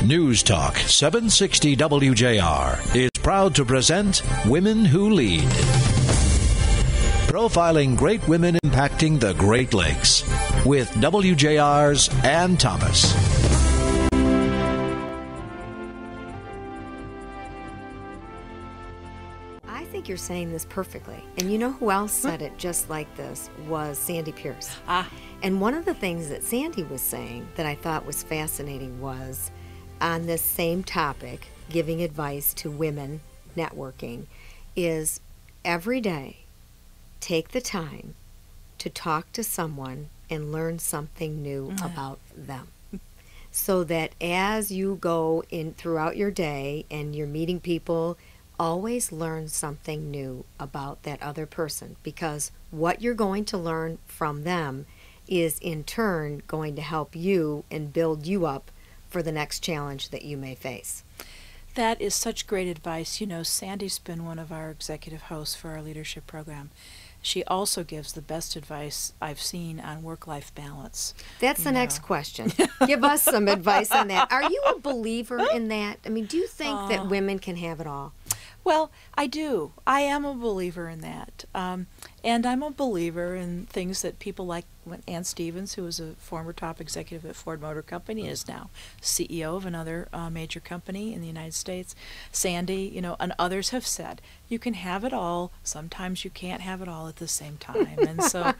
News Talk 760 WJR is proud to present Women Who Lead. Profiling great women impacting the Great Lakes with WJR's Ann Thomas. I think you're saying this perfectly. And you know who else said it just like this was Sandy Pierce. And one of the things that Sandy was saying that I thought was fascinating was on this same topic, giving advice to women networking, is every day take the time to talk to someone and learn something new about them. So that as you go in throughout your day and you're meeting people, always learn something new about that other person, because what you're going to learn from them is in turn going to help you and build you up for the next challenge that you may face. That is such great advice. You know, Sandy's been one of our executive hosts for our leadership program. She also gives the best advice I've seen on work-life balance. That's the next question. Give us some advice on that. Are you a believer in that? I mean, do you think that women can have it all? Well, I do. I am a believer in that. And I'm a believer in things that people like Ann Stevens, who was a former top executive at Ford Motor Company, is now CEO of another major company in the United States. Sandy, you know, and others have said, you can have it all. Sometimes you can't have it all at the same time. And so,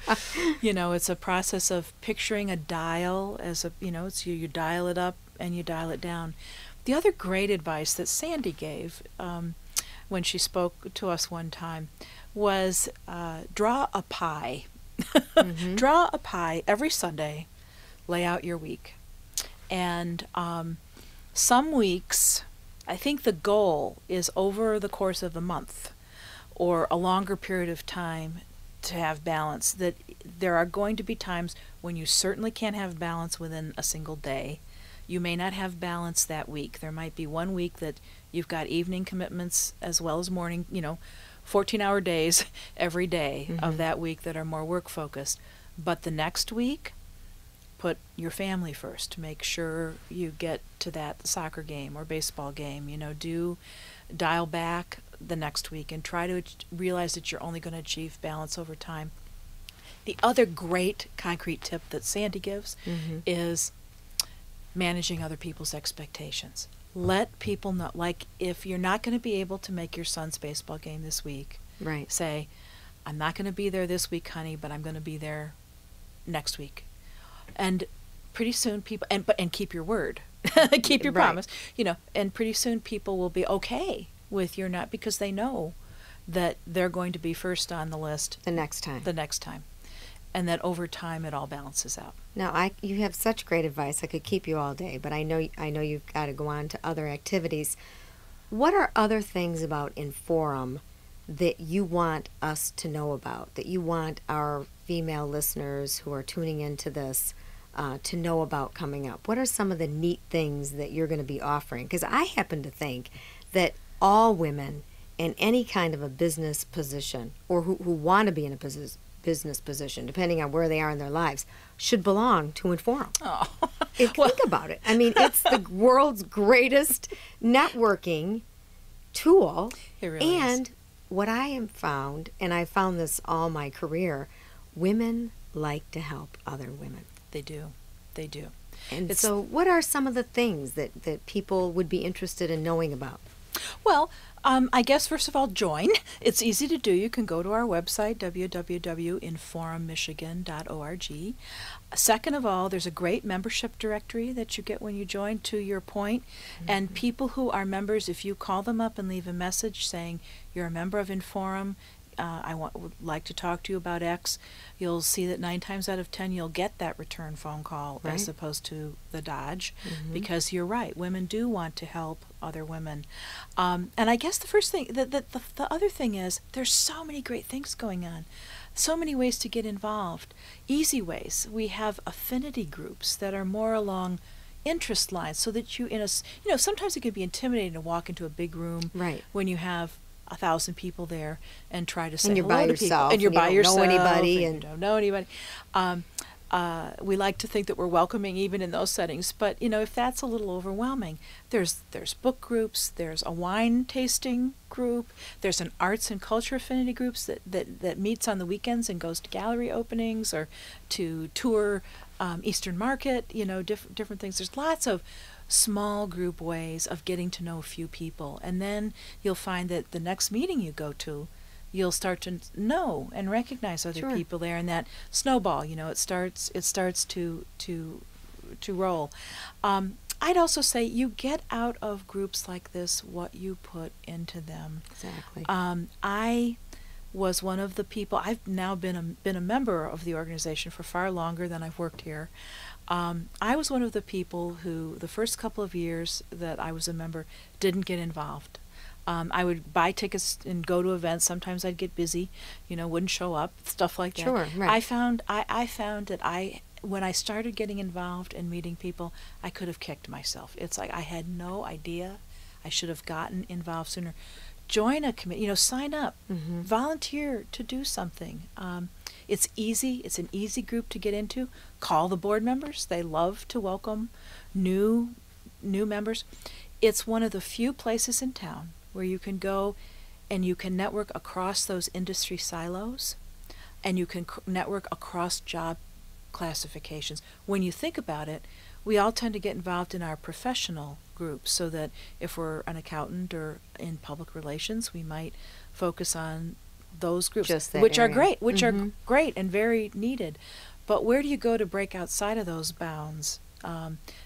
you know, it's a process of picturing a dial as a, you know, it's you dial it up and you dial it down. The other great advice that Sandy gave when she spoke to us one time was draw a pie. Draw a pie every Sunday, lay out your week. And some weeks, I think the goal is over the course of a month or a longer period of time to have balance. That there are going to be times when you certainly can't have balance within a single day. You may not have balance that week. There might be one week that you've got evening commitments as well as morning, you know, 14-hour days every day of that week that are more work-focused. But the next week, put your family first. Make sure you get to that soccer game or baseball game. You know, dial back the next week and try to realize that you're only going to achieve balance over time. The other great concrete tip that Sandy gives is managing other people's expectations. Let people know, like if you're not going to be able to make your son's baseball game this week, say, I'm not going to be there this week, honey, but I'm going to be there next week. And pretty soon people, and keep your word, keep your promise, you know, and pretty soon people will be okay with your not, because they know that they're going to be first on the list the next time. And that over time it all balances out. Now, you have such great advice. I could keep you all day, but I know you've got to go on to other activities. What are other things about InForum that you want us to know about, that you want our female listeners who are tuning into this to know about coming up? What are some of the neat things that you're going to be offering? Because I happen to think that all women in any kind of a business position, or who want to be in a business position, depending on where they are in their lives, should belong to InForum. Think about it. I mean, it's the world's greatest networking tool. It really and is. What I have found, and I've found this all my career, women like to help other women. They do. They do. And so what are some of the things that people would be interested in knowing about? Well, I guess, first of all, join. It's easy to do. You can go to our website, www.inforummichigan.org. Second of all, there's a great membership directory that you get when you join, to your point. And people who are members, if you call them up and leave a message saying you're a member of InForum, would like to talk to you about X, you'll see that 9 times out of 10 you'll get that return phone call as opposed to the dodge, because you're right, women do want to help other women. And I guess the first thing, the other thing is there's so many great things going on, so many ways to get involved, easy ways. We have affinity groups that are more along interest lines, so that sometimes it can be intimidating to walk into a big room when you have 1,000 people there and try to say hello to people. And you're by yourself. And you don't know anybody. And you don't know anybody. We like to think that we're welcoming even in those settings, but if that's a little overwhelming, there's book groups, there's a wine tasting group, there's an arts and culture affinity groups that meets on the weekends and goes to gallery openings or to tour Eastern Market, different things. There's lots of small group ways of getting to know a few people, and then you'll find that the next meeting you go to, you'll start to know and recognize other people there, and that snowball, it starts to roll. I'd also say you get out of groups like this what you put into them. Exactly. I was one of the people. I've now been a member of the organization for far longer than I've worked here. I was one of the people who, the first couple of years that I was a member, didn't get involved. I would buy tickets and go to events. Sometimes I'd get busy, wouldn't show up, stuff like that. Sure, right. I found that when I started getting involved and meeting people, I could have kicked myself. It's like I had no idea. I should have gotten involved sooner. Join a committee, sign up, volunteer to do something. It's easy. It's an easy group to get into. Call the board members. They love to welcome new members. It's one of the few places in town where you can go and you can network across those industry silos, and you can network across job classifications. When you think about it, we all tend to get involved in our professional groups, so that if we're an accountant or in public relations, we might focus on those groups, which are great and very needed. But where do you go to break outside of those bounds?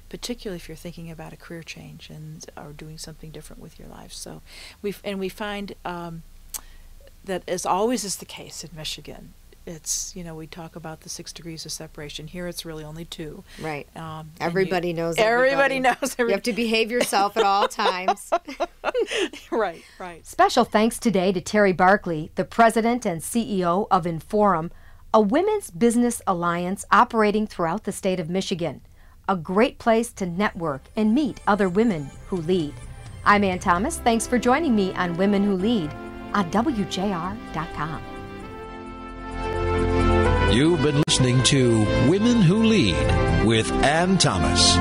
Particularly if you're thinking about a career change or doing something different with your life. So we find that, as always is the case in Michigan, it's, we talk about the 6 degrees of separation. Here it's really only 2. Right. Everybody knows everybody. Knows everybody. You have to behave yourself at all times. Right. Special thanks today to Terry Barclay, the president and CEO of InForum, a women's business alliance operating throughout the state of Michigan. A great place to network and meet other women who lead. I'm Ann Thomas. Thanks for joining me on Women Who Lead on WJR.com. You've been listening to Women Who Lead with Ann Thomas.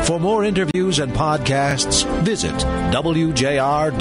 For more interviews and podcasts, visit WJR.com.